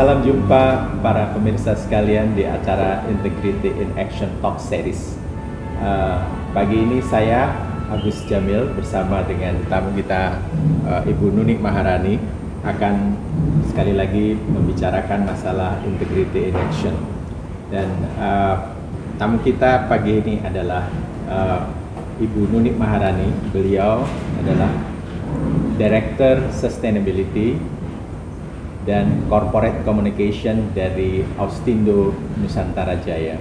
Salam jumpa para pemirsa sekalian di acara Integrity in Action Talk Series. Pagi ini saya Agus Jamil bersama dengan tamu kita Ibu Nuni Maharani akan sekali lagi membicarakan masalah Integrity in Action. Dan tamu kita pagi ini adalah Ibu Nuni Maharani. Beliau adalah Director Sustainability dan Corporate Communication dari Austindo Nusantara Jaya.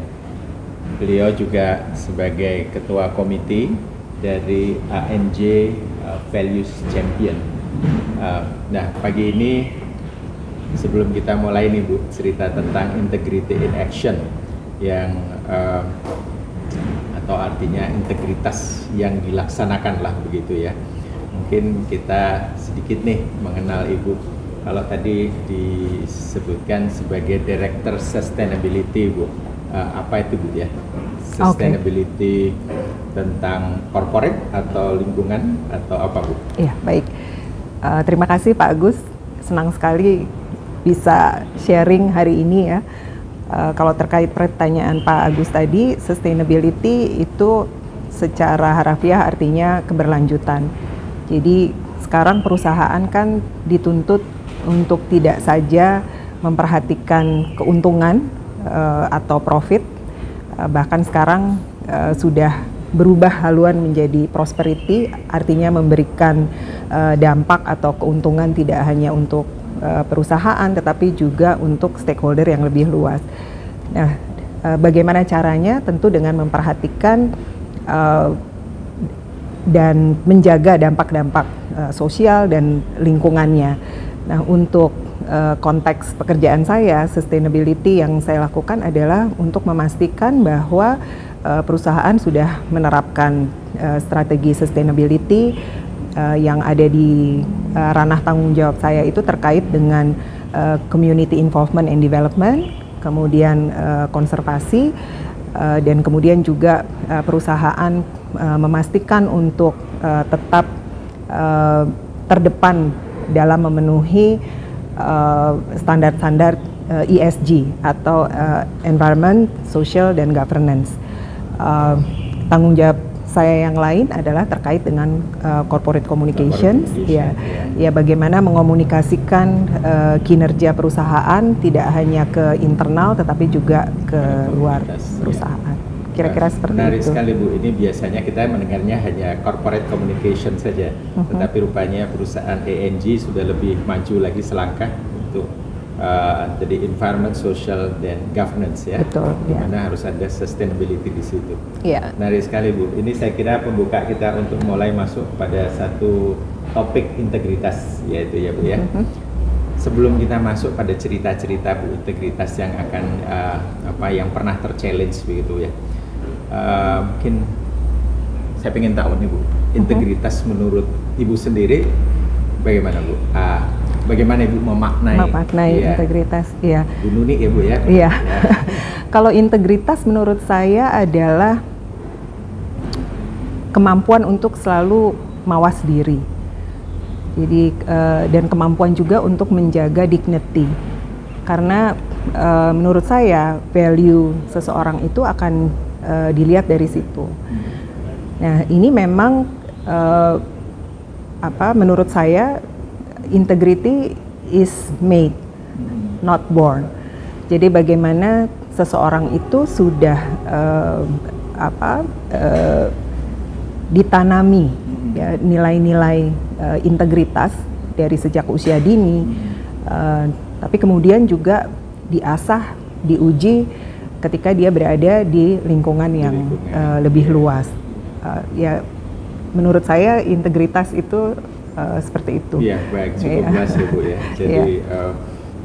Beliau juga sebagai Ketua Komite dari ANJ Values Champion. Nah, pagi ini sebelum kita mulai nih Bu, cerita tentang Integrity in Action yang atau artinya integritas yang dilaksanakan lah begitu ya. Mungkin kita sedikit nih mengenal Ibu. Kalau tadi disebutkan sebagai Director Sustainability, Bu, apa itu Bu ya? Sustainability tentang corporate atau lingkungan atau apa Bu? Iya, baik. Terima kasih Pak Agus, senang sekali bisa sharing hari ini ya. Kalau terkait pertanyaan Pak Agus tadi, sustainability itu secara harafiah artinya keberlanjutan. Jadi sekarang perusahaan kan dituntut untuk tidak saja memperhatikan keuntungan atau profit, bahkan sekarang sudah berubah haluan menjadi prosperity, artinya memberikan dampak atau keuntungan tidak hanya untuk perusahaan tetapi juga untuk stakeholder yang lebih luas. Nah, bagaimana caranya? Tentu dengan memperhatikan dan menjaga dampak-dampak sosial dan lingkungannya. Nah, untuk konteks pekerjaan saya, sustainability yang saya lakukan adalah untuk memastikan bahwa perusahaan sudah menerapkan strategi sustainability yang ada di ranah tanggung jawab saya itu terkait dengan community involvement and development, kemudian konservasi, dan kemudian juga perusahaan memastikan untuk tetap terdepan dalam memenuhi standar-standar ESG atau Environment, Social, dan Governance. Tanggung jawab saya yang lain adalah terkait dengan corporate communications, ya bagaimana mengomunikasikan kinerja perusahaan tidak hanya ke internal tetapi juga ke luar perusahaan. Kira-kira seperti menarik itu. Sekali Bu, ini biasanya kita mendengarnya hanya corporate communication saja, tetapi rupanya perusahaan ANJ sudah lebih maju lagi selangkah untuk jadi environment, social, dan governance ya. Betul. Dimana harus ada sustainability di situ. Iya. Menarik sekali Bu. Ini saya kira pembuka kita untuk mulai masuk pada satu topik integritas yaitu ya Bu ya. Sebelum kita masuk pada cerita-cerita Bu integritas yang akan yang pernah terchallenge begitu ya. Mungkin saya ingin tahu nih Bu, integritas menurut Ibu sendiri bagaimana Bu? Bagaimana Ibu memaknai ya, integritas? Iya. Bu Nuni ya Bu ya? Iya. Kalau integritas menurut saya adalah kemampuan untuk selalu mawas diri. Jadi dan kemampuan juga untuk menjaga dignity. Karena menurut saya value seseorang itu akan dilihat dari situ. Nah, ini memang menurut saya integrity is made, not born. Jadi bagaimana seseorang itu sudah ditanami ya nilai-nilai integritas dari sejak usia dini, tapi kemudian juga diasah, diuji ketika dia berada di lingkungan yang lebih luas. Ya, menurut saya integritas itu seperti itu. Iya, baik, cukup jelas ya Bu ya. Jadi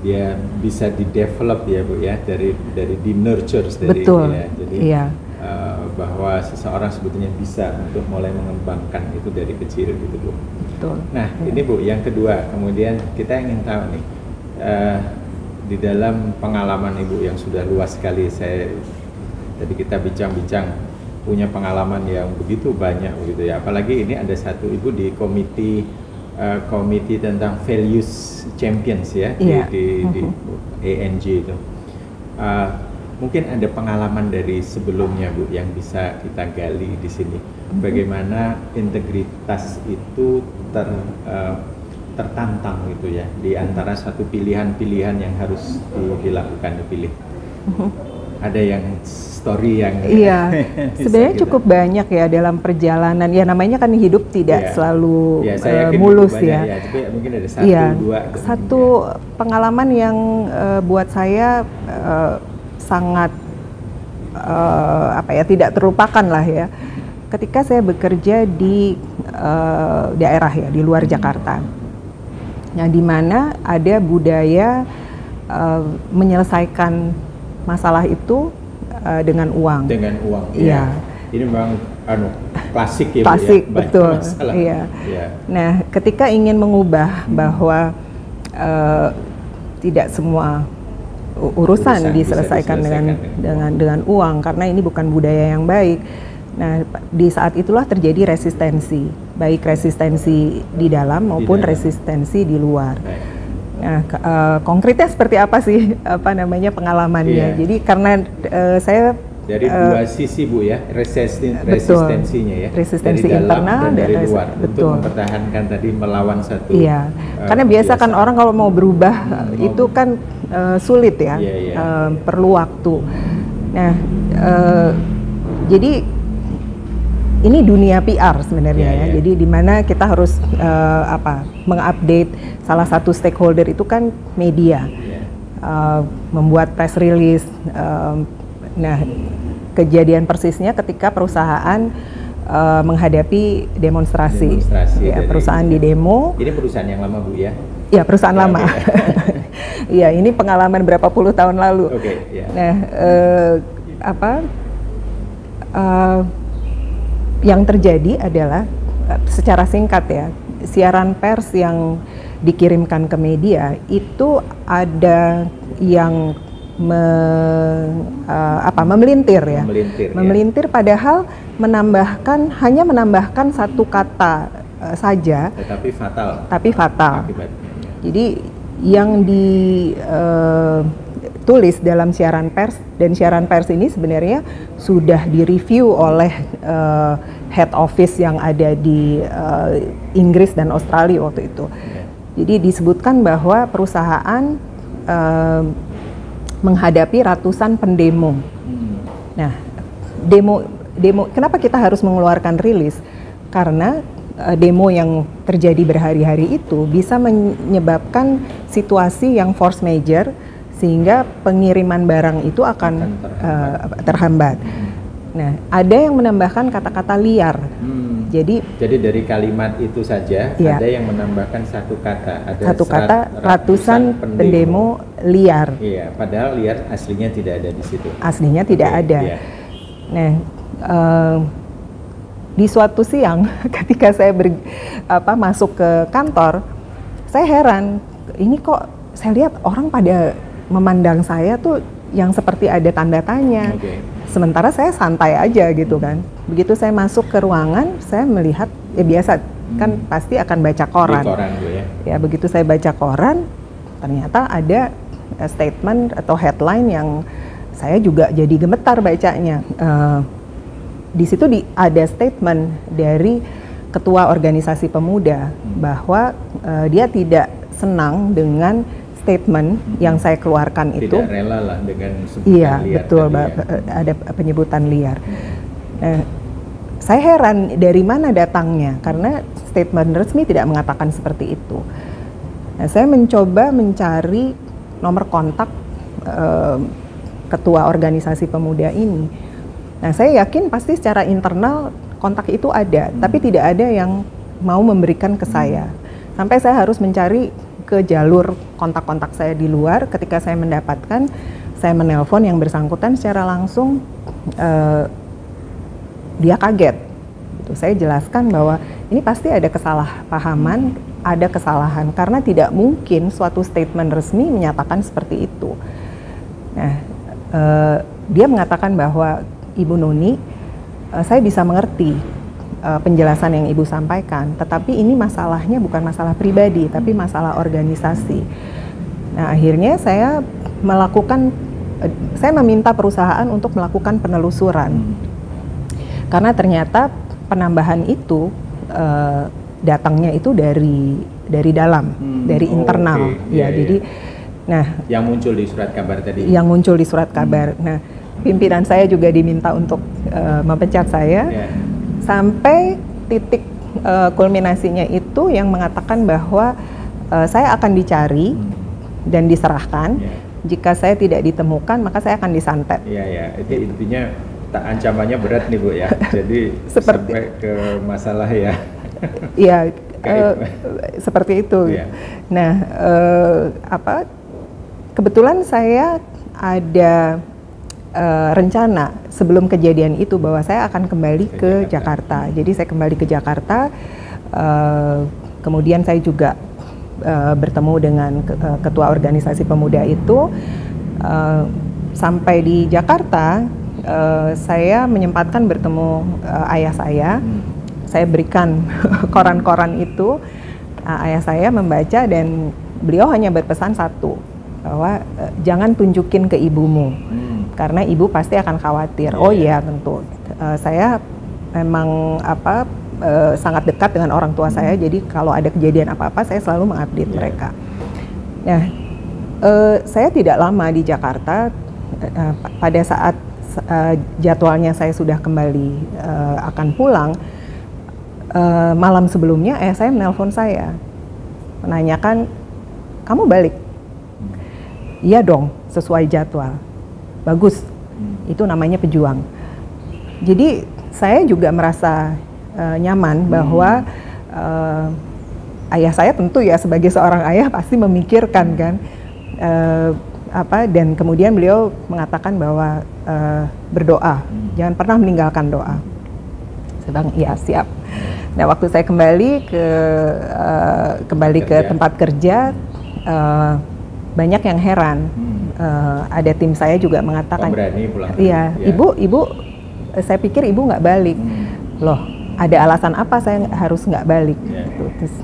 dia bisa di-develop ya Bu ya, dari di-nurture dari betul. Ya. Jadi bahwa seseorang sebetulnya bisa untuk mulai mengembangkan itu dari kecil gitu Bu. Betul. Nah, ini Bu, yang kedua, kemudian kita ingin tahu nih di dalam pengalaman Ibu yang sudah luas sekali, jadi kita bincang-bincang punya pengalaman yang begitu banyak begitu ya. Apalagi ini ada satu Ibu di Komite komite tentang values champions ya di ANJ itu. Mungkin ada pengalaman dari sebelumnya Bu yang bisa kita gali di sini. Bagaimana integritas itu tertantang gitu ya di antara satu pilihan-pilihan yang harus dilakukan dipilih. Ada yang story yang sebenarnya cukup banyak ya dalam perjalanan. Ya namanya kan hidup tidak selalu mulus ya. Tapi mungkin ada satu dua. Satu pengalaman yang buat saya sangat tidak terlupakan lah ya. Ketika saya bekerja di daerah ya di luar Jakarta, yang dimana ada budaya menyelesaikan masalah itu dengan uang. Dengan uang. Iya. Ini memang klasik ya. Klasik, Bu, ya? betul. Iya. Nah, ketika ingin mengubah bahwa tidak semua urusan diselesaikan dengan uang karena ini bukan budaya yang baik. Nah, di saat itulah terjadi resistensi, baik resistensi di dalam maupun resistensi di luar. Nah, konkretnya seperti apa sih pengalamannya? Jadi karena saya dari dua sisi Bu ya, resistensinya ya, resistensi dari dalam internal dan dari luar untuk mempertahankan tadi melawan satu. Iya, karena biasa kan orang kalau mau berubah itu kan sulit ya, perlu waktu. Nah, jadi ini dunia PR sebenarnya ya. Jadi di mana kita harus mengupdate salah satu stakeholder itu kan media, membuat press release. Nah, kejadian persisnya ketika perusahaan menghadapi demonstrasi perusahaan di demo. Ini perusahaan yang lama Bu ya? Ya, perusahaan lama. Iya, ini pengalaman berapa puluh tahun lalu. Nah, yang terjadi adalah secara singkat ya, siaran pers yang dikirimkan ke media itu ada yang memelintir ya. Memelintir padahal hanya menambahkan satu kata saja. Tapi fatal. Jadi yang ditulis dalam siaran pers, dan siaran pers ini sebenarnya sudah direview oleh head office yang ada di Inggris dan Australia waktu itu. Jadi disebutkan bahwa perusahaan menghadapi ratusan pendemo. Nah, demo kenapa kita harus mengeluarkan rilis? Karena demo yang terjadi berhari-hari itu bisa menyebabkan situasi yang force major sehingga pengiriman barang itu akan terhambat. Nah, ada yang menambahkan kata-kata liar. Jadi dari kalimat itu saja ada yang menambahkan satu kata. Ada ratusan pendemo liar. Iya, padahal liar aslinya tidak ada di situ. Aslinya tidak ada. Iya. Nah, di suatu siang ketika saya masuk ke kantor, saya heran, ini kok saya lihat orang pada memandang saya tuh yang seperti ada tanda tanya. Sementara saya santai aja gitu kan. Begitu saya masuk ke ruangan, saya melihat ya biasa kan pasti akan baca koran. Di koran gue ya. Ya begitu saya baca koran, ternyata ada statement atau headline yang saya juga jadi gemetar bacanya. Di situ ada statement dari ketua organisasi pemuda bahwa dia tidak senang dengan statement yang saya keluarkan itu. Tidak rela lah dengan sebutan liar. Iya, betul, ada penyebutan liar. Saya heran dari mana datangnya, karena statement resmi tidak mengatakan seperti itu. Nah, saya mencoba mencari nomor kontak ketua organisasi pemuda ini. Nah, saya yakin pasti secara internal kontak itu ada, tapi tidak ada yang mau memberikan ke saya. Sampai saya harus mencari ke jalur kontak-kontak saya di luar. Ketika saya mendapatkan, saya menelpon yang bersangkutan secara langsung, dia kaget. Saya jelaskan bahwa ini pasti ada kesalahpahaman, ada kesalahan, karena tidak mungkin suatu statement resmi menyatakan seperti itu. Nah, dia mengatakan bahwa Ibu Nuni, saya bisa mengerti penjelasan yang Ibu sampaikan, tetapi ini masalahnya bukan masalah pribadi, tapi masalah organisasi. Nah, akhirnya saya meminta perusahaan untuk melakukan penelusuran. Karena ternyata penambahan itu datangnya itu dari dalam, dari internal. Ya, jadi nah, yang muncul di surat kabar tadi. Yang muncul di surat kabar. Nah, pimpinan saya juga diminta untuk memecat saya. Sampai titik kulminasinya itu yang mengatakan bahwa saya akan dicari dan diserahkan. Jika saya tidak ditemukan, maka saya akan disantet. Iya, itu intinya ancamannya berat nih Bu ya. Jadi sampai ke masalah ya. Iya, seperti itu. Yeah. Nah, kebetulan saya ada rencana sebelum kejadian itu bahwa saya akan kembali ke Jakarta. Jadi saya kembali ke Jakarta, kemudian saya juga bertemu dengan ketua organisasi pemuda itu. Sampai di Jakarta, saya menyempatkan bertemu ayah saya. Saya berikan koran-koran itu, ayah saya membaca dan beliau hanya berpesan satu, bahwa jangan tunjukin ke ibumu, karena ibu pasti akan khawatir. Oh iya, tentu. Saya memang sangat dekat dengan orang tua saya, jadi kalau ada kejadian apa-apa saya selalu mengupdate mereka. Nah, saya tidak lama di Jakarta. Pada saat jadwalnya saya sudah kembali akan pulang, malam sebelumnya ayah saya menelpon saya, menanyakan, kamu balik? Iya dong, sesuai jadwal. Bagus, itu namanya pejuang. Jadi saya juga merasa nyaman bahwa ayah saya tentu ya sebagai seorang ayah pasti memikirkan kan, dan kemudian beliau mengatakan bahwa berdoa, jangan pernah meninggalkan doa. Saya bilang iya siap. Nah, waktu saya kembali ke tempat kerja, banyak yang heran. Ada tim saya juga mengatakan, berani pulang. Iya, ibu, saya pikir ibu nggak balik. Loh, ada alasan apa saya harus nggak balik? Gitu. Terus,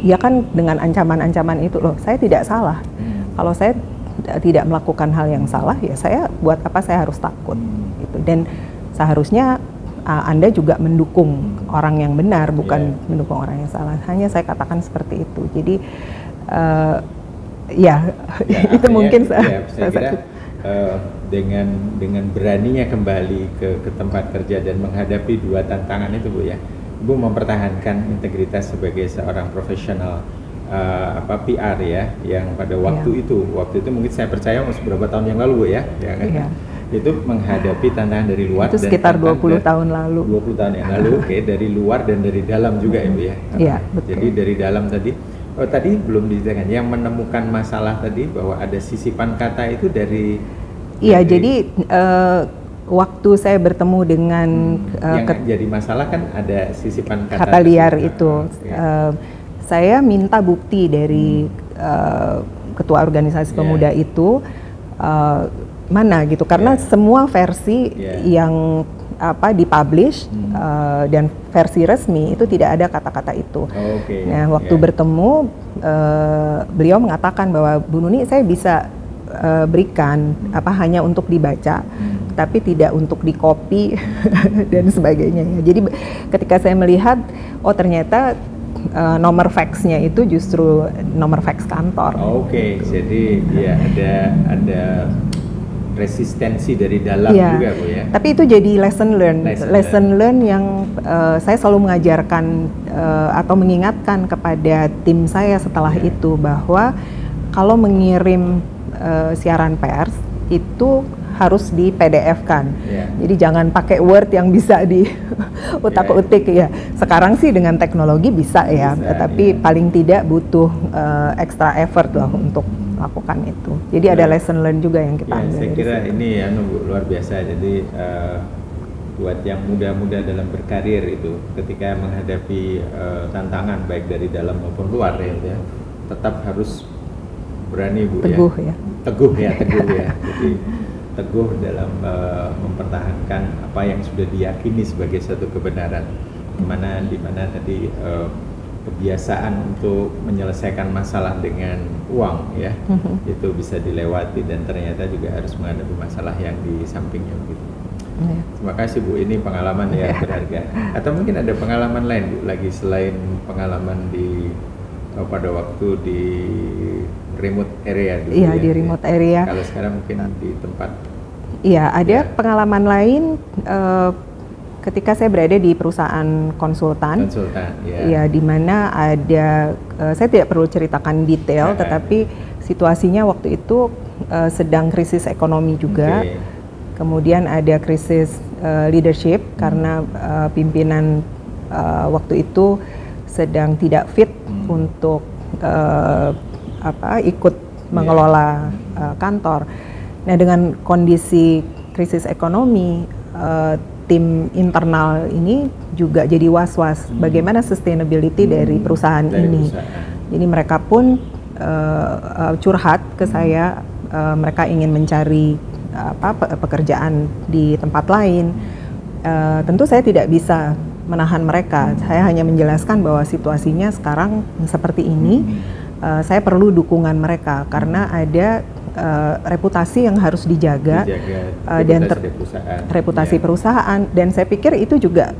ya kan dengan ancaman-ancaman itu, loh, saya tidak salah. Kalau saya tidak melakukan hal yang salah, ya saya buat apa saya harus takut? Gitu. Dan seharusnya Anda juga mendukung orang yang benar, bukan mendukung orang yang salah. Hanya saya katakan seperti itu. Jadi itu mungkin saya kira dengan beraninya kembali ke tempat kerja dan menghadapi dua tantangan itu Bu ya, Ibu mempertahankan integritas sebagai seorang profesional PR ya, yang pada waktu itu mungkin saya percaya beberapa tahun yang lalu Bu ya, kan? Itu menghadapi tantangan dari luar itu sekitar 20 tahun lalu. 20 tahun yang lalu, dari luar dan dari dalam juga ya Bu ya. Iya, betul. Jadi dari dalam tadi, tadi belum diceritakan yang menemukan masalah tadi bahwa ada sisipan kata itu dari. Iya, jadi waktu saya bertemu dengan yang jadi masalah kan ada sisipan kata liar itu. Saya minta bukti dari ketua organisasi pemuda itu. Mana gitu, karena semua versi yang dipublish dan versi resmi itu tidak ada kata-kata itu. Nah, waktu bertemu beliau mengatakan bahwa Bu Nuni, saya bisa berikan hanya untuk dibaca, tapi tidak untuk dikopi dan sebagainya. Jadi ketika saya melihat, oh ternyata nomor faxnya itu justru nomor fax kantor. Jadi ya ada resistensi dari dalam juga Bu ya. Tapi itu jadi lesson learn yang saya selalu mengajarkan atau mengingatkan kepada tim saya setelah itu, bahwa kalau mengirim siaran pers itu harus di PDF-kan. Jadi jangan pakai Word yang bisa di utak-utik ya. Sekarang sih dengan teknologi bisa ya, tapi paling tidak butuh extra effort lah untuk lakukan itu. Jadi ada lesson learn juga yang kita ambil. Saya kira ini ya luar biasa. Jadi buat yang muda-muda dalam berkarir itu, ketika menghadapi tantangan baik dari dalam maupun luar ya, tetap harus berani Bu teguh ya. Teguh ya. Jadi teguh dalam mempertahankan apa yang sudah diyakini sebagai satu kebenaran. di mana tadi kebiasaan untuk menyelesaikan masalah dengan uang ya, itu bisa dilewati dan ternyata juga harus menghadapi masalah yang di sampingnya begitu. Terima kasih Bu, ini pengalaman ya berharga. Atau mungkin ada pengalaman lain Bu lagi selain pengalaman di pada waktu di remote area dulu. Iya, di remote area. Kalau sekarang mungkin di tempat. Iya, ada pengalaman lain ketika saya berada di perusahaan konsultan. Ya, di mana ada, saya tidak perlu ceritakan detail, tetapi situasinya waktu itu sedang krisis ekonomi juga. Kemudian ada krisis leadership karena pimpinan waktu itu sedang tidak fit untuk ikut mengelola kantor. Nah, dengan kondisi krisis ekonomi, tim internal ini juga jadi was-was bagaimana sustainability dari perusahaan ini. Jadi mereka pun curhat ke saya, mereka ingin mencari pekerjaan di tempat lain. Tentu saya tidak bisa menahan mereka. Saya hanya menjelaskan bahwa situasinya sekarang seperti ini. Saya perlu dukungan mereka karena ada reputasi yang harus dijaga, dan reputasi perusahaan, dan saya pikir itu juga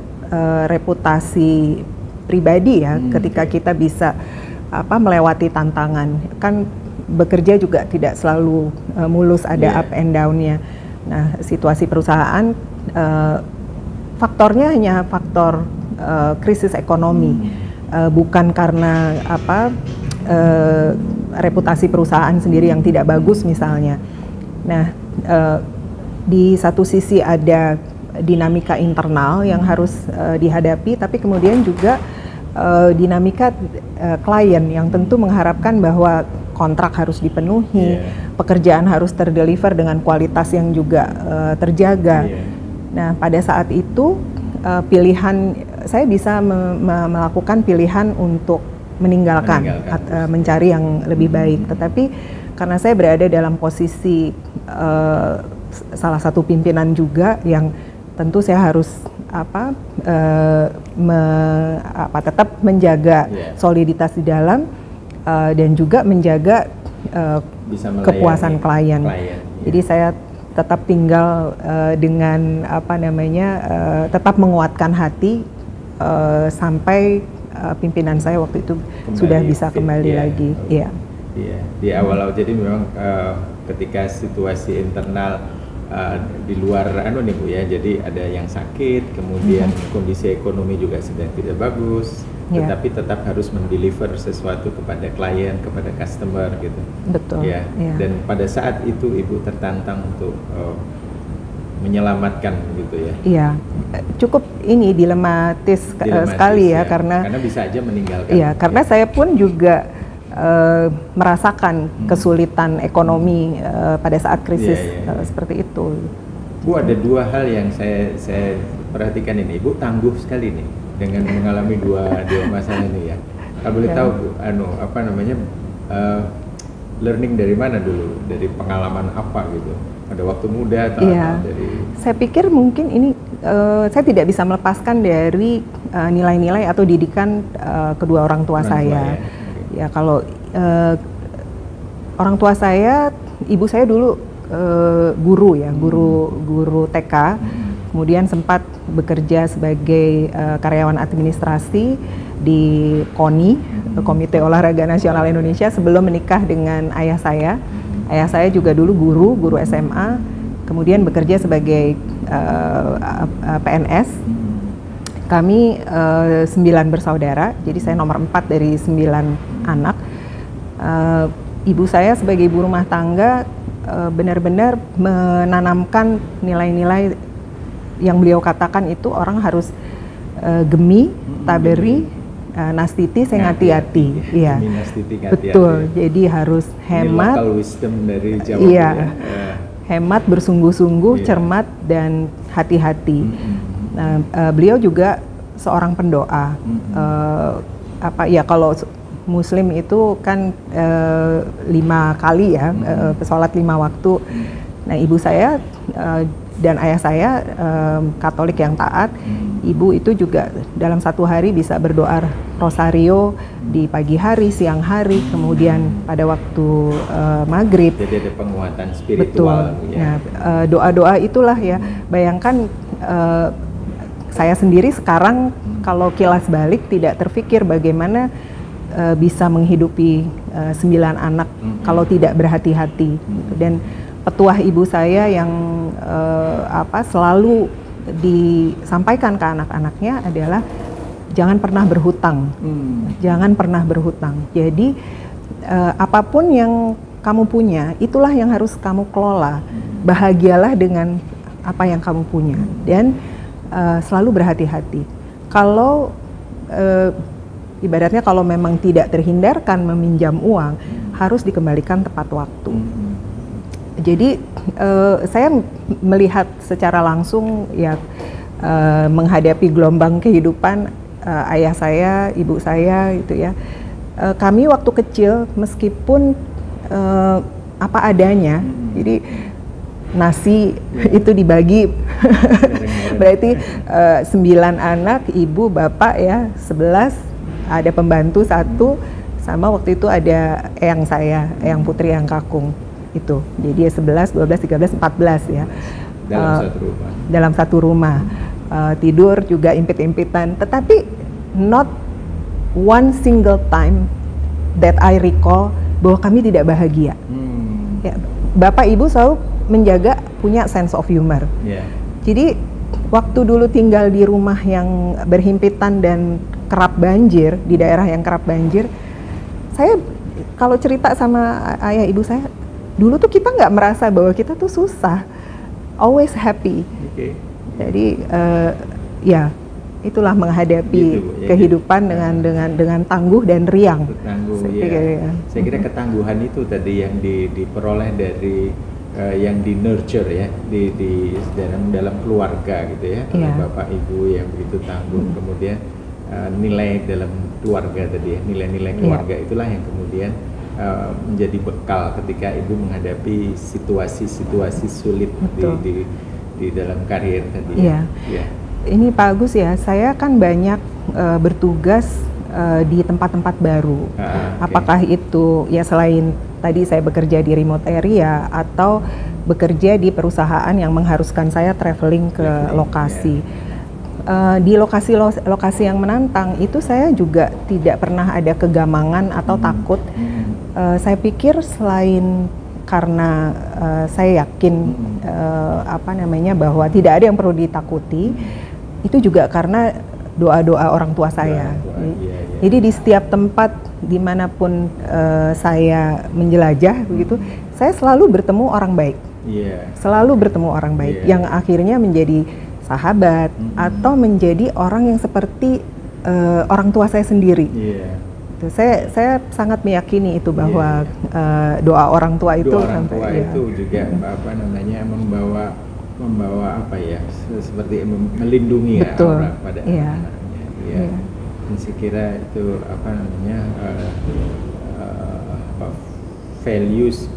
reputasi pribadi ya, ketika kita bisa melewati tantangan. Kan bekerja juga tidak selalu mulus, ada up and down-nya. Nah, situasi perusahaan faktornya hanya faktor krisis ekonomi, bukan karena reputasi perusahaan sendiri yang tidak bagus misalnya. Nah, di satu sisi ada dinamika internal yang harus dihadapi, tapi kemudian juga dinamika klien yang tentu mengharapkan bahwa kontrak harus dipenuhi, pekerjaan harus terdeliver dengan kualitas yang juga terjaga. Nah, pada saat itu pilihan saya bisa melakukan pilihan untuk meninggalkan. Mencari yang lebih baik. Tetapi karena saya berada dalam posisi salah satu pimpinan juga yang tentu saya harus tetap menjaga soliditas di dalam dan juga menjaga kepuasan klien. Jadi saya tetap tinggal dengan tetap menguatkan hati sampai pimpinan saya waktu itu sudah bisa kembali lagi. Iya. Di awal jadi memang ketika situasi internal di luar nih Bu ya, jadi ada yang sakit, kemudian kondisi ekonomi juga sedang tidak bagus, tetapi tetap harus mendeliver sesuatu kepada klien, kepada customer gitu. Betul. Ya. Dan pada saat itu Ibu tertantang untuk menyelamatkan gitu ya. Iya, cukup ini dilematis sekali ya, karena bisa aja meninggalkan. Iya, karena saya pun juga merasakan kesulitan ekonomi pada saat krisis seperti itu. Bu, ada dua hal yang saya perhatikan ini. Ibu tangguh sekali nih dengan mengalami dua masalah ini ya. Kalau boleh tahu Bu, learning dari mana dulu? Dari pengalaman apa gitu? Pada waktu muda atau dari? Saya pikir mungkin ini saya tidak bisa melepaskan dari nilai-nilai atau didikan kedua orang tua saya. Ya, kalau orang tua saya, ibu saya dulu guru ya, guru TK, kemudian sempat bekerja sebagai karyawan administrasi di KONI, Komite Olahraga Nasional Indonesia, sebelum menikah dengan ayah saya. Ayah saya juga dulu guru SMA, kemudian bekerja sebagai PNS. Kami 9 bersaudara, jadi saya nomor 4 dari 9 anak. Ibu saya sebagai ibu rumah tangga benar-benar menanamkan nilai-nilai yang beliau katakan itu orang harus gemi, taberi, nastiti, sing hati-hati. Iya, betul. Jadi harus hemat. Local wisdom dari Jawa. Iya, hemat, bersungguh-sungguh, cermat, dan hati-hati. Nah, beliau juga seorang pendoa. Kalau Muslim itu kan 5 kali ya, sholat 5 waktu. Nah, ibu saya dan ayah saya Katolik yang taat. Ibu itu juga dalam satu hari bisa berdoa rosario di pagi hari, siang hari, kemudian pada waktu maghrib. Jadi ada penguatan spiritual. Betul. Ya. Nah, doa-doa itulah ya. Bayangkan saya sendiri sekarang kalau kilas balik tidak terfikir bagaimana bisa menghidupi 9 anak kalau tidak berhati-hati. Dan petuah ibu saya yang selalu disampaikan ke anak-anaknya adalah jangan pernah berhutang, jangan pernah berhutang. Jadi apapun yang kamu punya, itulah yang harus kamu kelola. Bahagialah dengan apa yang kamu punya dan selalu berhati-hati. Kalau ibaratnya kalau memang tidak terhindarkan meminjam uang, harus dikembalikan tepat waktu. Jadi saya melihat secara langsung ya menghadapi gelombang kehidupan ayah saya, ibu saya gitu ya. Kami waktu kecil meskipun apa adanya, jadi nasi itu dibagi berarti 9 anak, ibu, bapak ya 11, ada pembantu 1, sama waktu itu ada eyang saya, eyang putri yang kakung. Itu jadi 11, 12, 13, 14 ya dalam satu rumah. Tidur juga impit-impitan, tetapi not one single time that I recall bahwa kami tidak bahagia. Ya, bapak ibu selalu menjaga punya sense of humor. Jadi waktu dulu tinggal di rumah yang berhimpitan dan kerap banjir, di daerah yang kerap banjir, saya kalau cerita sama ayah ibu saya, dulu tuh kita nggak merasa bahwa kita tuh susah, always happy. Jadi ya itulah menghadapi kehidupan dengan tangguh dan riang. Saya kira ketangguhan itu tadi yang diperoleh dari yang di nurture ya di dalam keluarga gitu ya, bapak ibu yang begitu tangguh, kemudian nilai dalam keluarga tadi ya, nilai-nilai keluarga itulah yang kemudian menjadi bekal ketika ibu menghadapi situasi-situasi sulit di dalam karir tadi. Ini Pak Agus ya, saya kan banyak bertugas di tempat-tempat baru. Apakah itu ya selain tadi saya bekerja di remote area atau bekerja di perusahaan yang mengharuskan saya traveling ke lokasi. Di lokasi yang menantang itu saya juga tidak pernah ada kegamangan atau takut. Saya pikir selain karena saya yakin bahwa tidak ada yang perlu ditakuti, itu juga karena doa-doa orang tua saya. Jadi di setiap tempat dimanapun saya menjelajah begitu, saya selalu bertemu orang baik, selalu bertemu orang baik yang akhirnya menjadi sahabat atau menjadi orang yang seperti orang tua saya sendiri. Saya sangat meyakini itu bahwa doa orang tua itu itu juga membawa apa ya, seperti melindungi orang pada anak-anaknya. Dan saya kira itu values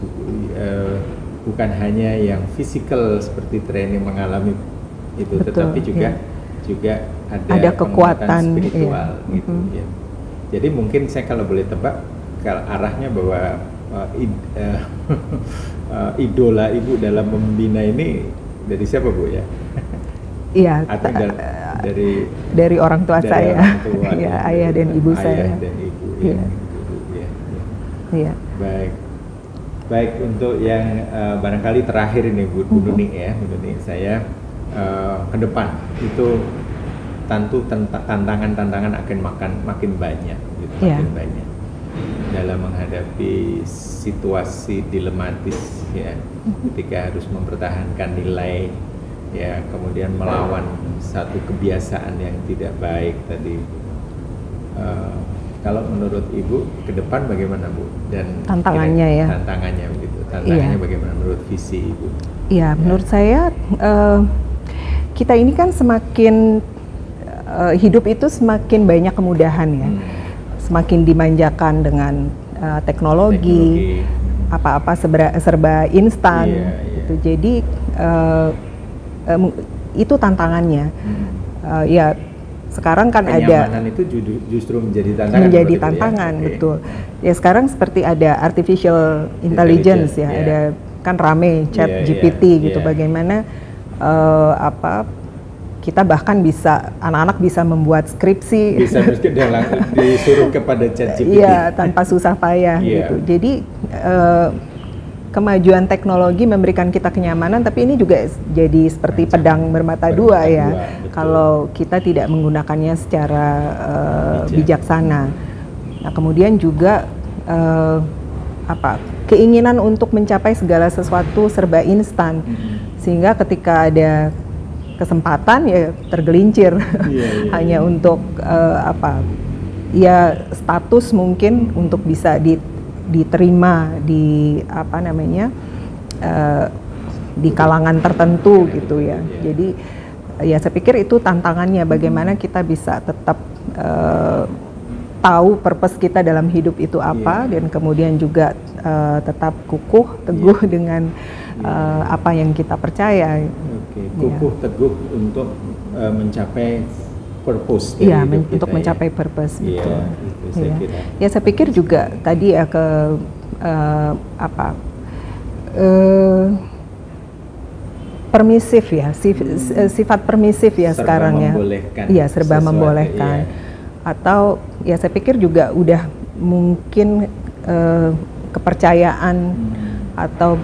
bukan hanya yang fisikal seperti training mengalami itu, tetapi juga ada kekuatan spiritual gitu ya. Jadi mungkin saya kalau boleh tebak, kalau arahnya bahwa idola ibu dalam membina ini dari siapa Bu ya? Iya, dari orang tua saya, ayah dan ibu saya. Ayah dan ibu ya. Baik untuk yang barangkali terakhir ini Bu Nuni ya, Bu Nuni, saya ke depan itu tentu tantangan akan makin banyak, gitu, makin banyak dalam menghadapi situasi dilematis ya, ketika harus mempertahankan nilai ya, kemudian melawan satu kebiasaan yang tidak baik tadi. Kalau menurut Ibu ke depan bagaimana Bu? Dan tantangannya tantangannya begitu. Tantangannya bagaimana menurut visi Ibu? Iya, menurut saya kita ini kan semakin hidup itu semakin banyak kemudahan ya, semakin dimanjakan dengan teknologi. Apa-apa serba instan gitu. Jadi itu tantangannya. Ya sekarang kan kenyamanan itu justru menjadi tantangan. Menjadi tantangan, ya? Betul. Ya sekarang seperti ada artificial intelligence ya, ada kan rame chat GPT gitu. Bagaimana kita bahkan bisa, anak-anak bisa membuat skripsi. Bisa disuruh kepada chat GPT. Iya, tanpa susah payah gitu. Jadi kemajuan teknologi memberikan kita kenyamanan, tapi ini juga jadi seperti pedang bermata dua ya. Betul. Kalau kita tidak menggunakannya secara bijaksana. Nah, kemudian juga keinginan untuk mencapai segala sesuatu serba instan, sehingga ketika ada kesempatan ya tergelincir hanya untuk ya status mungkin untuk bisa diterima di di kalangan tertentu gitu ya. Jadi ya saya pikir itu tantangannya, bagaimana kita bisa tetap tahu purpose kita dalam hidup itu apa, dan kemudian juga tetap teguh dengan apa yang kita percaya. Kukuh teguh untuk mencapai purpose dari hidup kita, untuk mencapai purpose, betul. Itu saya kira. Ya saya pikir juga tadi ya permisif ya, sifat permisif ya serba sekarang membolehkan, ya. Iya, serba membolehkan. Atau ya saya pikir juga udah mungkin kepercayaan atau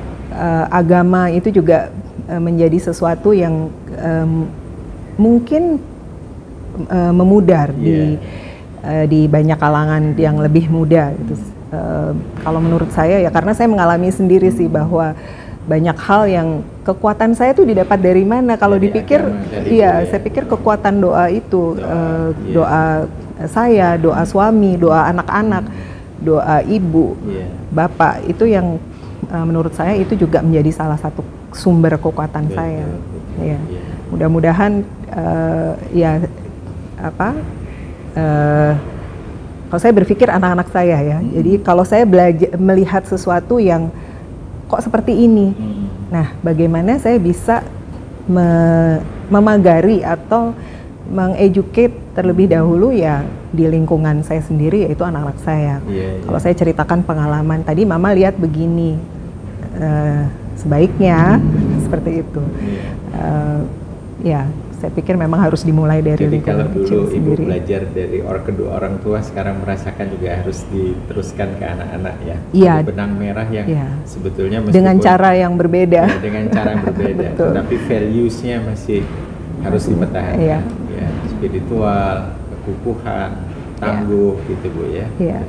agama itu juga menjadi sesuatu yang mungkin memudar di banyak kalangan yang lebih muda gitu. Kalau menurut saya ya, karena saya mengalami sendiri sih bahwa banyak hal yang kekuatan saya tuh didapat dari mana kalau dipikir saya pikir kekuatan doa itu, doa saya, doa suami, doa anak-anak, doa ibu, bapak, itu yang menurut saya itu juga menjadi salah satu sumber kekuatan saya. Mudah-mudahan kalau saya berpikir anak-anak saya ya, jadi kalau saya melihat sesuatu yang kok seperti ini, nah bagaimana saya bisa memagari atau mengeducate terlebih dahulu ya di lingkungan saya sendiri, yaitu anak-anak saya. Kalau saya ceritakan pengalaman tadi, mama lihat begini, sebaiknya seperti itu. Ya saya pikir memang harus dimulai dari lingkungan kecil sendiri. Ibu belajar dari kedua orang tua, sekarang merasakan juga harus diteruskan ke anak-anak ya. Iya. Benang merah yang sebetulnya dengan cara yang berbeda. Ya, dengan cara yang berbeda, tapi values-nya masih harus dipertahankan. Ya, spiritual, kekukuhan, tangguh gitu Bu ya. Iya.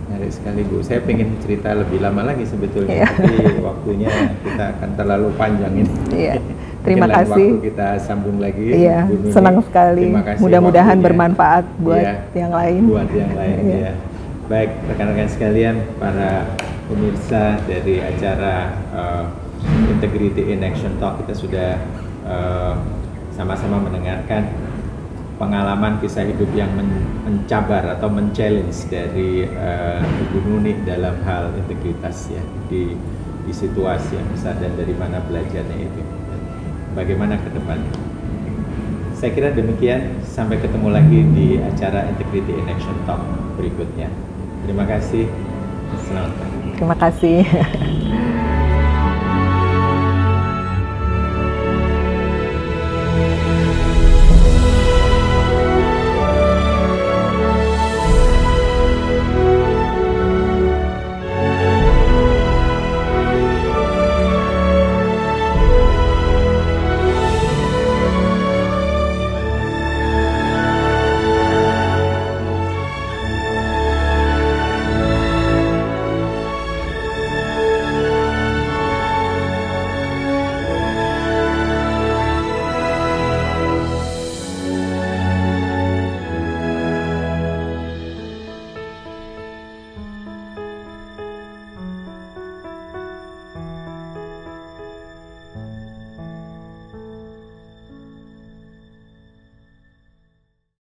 Menarik sekali Bu. Saya pengen cerita lebih lama lagi sebetulnya, tapi waktunya kita akan terlalu panjang ini. Iya. Terima kasih. Waktu kita sambung lagi. Iya, senang sekali. Mudah-mudahan bermanfaat buat yang lain. Buat yang lain ya. Baik, rekan-rekan sekalian, para pemirsa dari acara Integrity in Action Talk, kita sudah sama-sama mendengarkan pengalaman kisah hidup yang mencabar atau men-challenge dari Ibu Nuni dalam hal integritas ya, di situasi yang besar, dan dari mana belajarnya itu, bagaimana ke depannya. Saya kira demikian, sampai ketemu lagi di acara Integrity in Action Talk berikutnya. Terima kasih. Selamat pagi. Terima kasih.